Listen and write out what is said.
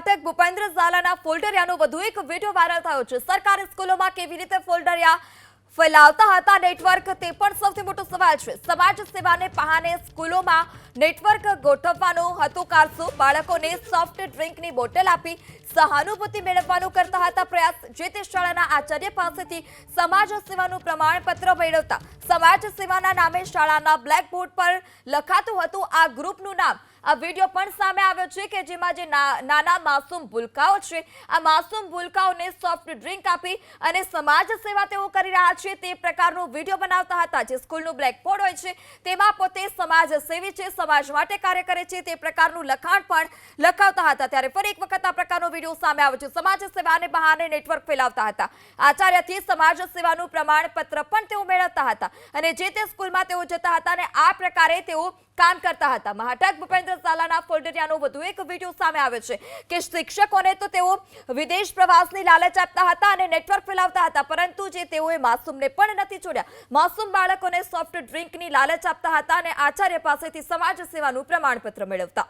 મહાટક ભૂપેન્દ્ર ઝાલાના ફોલ્ડરિયાનો વધુ એક video viral થયો છે। સરકારી સ્કૂલોમાં કેવી રીતે ફોલ્ડરિયા ફેલાવતા હતા નેટવર્ક, તે પણ સૌથી મોટો સવાલ છે। સમાજ સેવાને બહાને સ્કૂલોમાં નેટવર્ક ગોઠવવાનો હતો કારસો। બાળકોને સોફ્ટ ડ્રિંકની બોટલ આપી સહાનુભૂતિ મેળવવાનો કરતા હતા પ્રયાસ। જે તે શાળાના આચાર્ય પાસેથી સમાજ સેવાનું પ્રમાણપત્ર મેળવતા સમાજ સેવાના નામે શાળાના બ્લેકબોર્ડ પર લખાતું હતું આ ગ્રુપનું નામ। આ વિડીયો પણ સામે આવ્યો છે કે જેમાં જે નાના માસૂમ ભૂલકાઓ છે, આ માસૂમ ભૂલકાઓને સોફ્ટ ડ્રિંક આપી અને સમાજ સેવા તેઓ કરી રહ્યા છે તે પ્રકારનો વિડીયો બનાવતા હતા। જે સ્કૂલનું બ્લેકબોર્ડ હોય છે તેમાં પોતે સમાજ સેવી છે, સમાજ માટે કાર્ય કરે છે તે પ્રકારનું લખાણ પણ લખાવતા હતા। ત્યારે ફરી એક વખત આ પ્રકારનો વિડીયો સામે આવ્યો છે। સમાજ સેવાને બહાને નેટવર્ક ફેલાવતા હતા। આચાર્યથી સમાજ સેવાનું પ્રમાણપત્ર પણ તેઓ મેળવતા હતા અને જે તે સ્કૂલમાં તેઓ જતા હતા અને આ પ્રકારે તેઓ કામ કરતા હતા। મહાટક ભૂપેન્દ્ર ઝાલાના ફોલ્ડરિયાનો વધુ એક વિડીયો સામે આવ્યો છે કે શિક્ષકોને તો તેઓ વિદેશ પ્રવાસની લાલચ આપતા હતા અને નેટવર્ક ફેલાવતા હતા, પરંતુ જે તેઓએ માસૂમને પણ નથી છોડ્યા। માસૂમ બાળકોને સોફ્ટ ડ્રિંકની લાલચ આપતા હતા અને આચાર્ય પાસેથી સમાજ સેવાનું પ્રમાણપત્ર મેળવતા।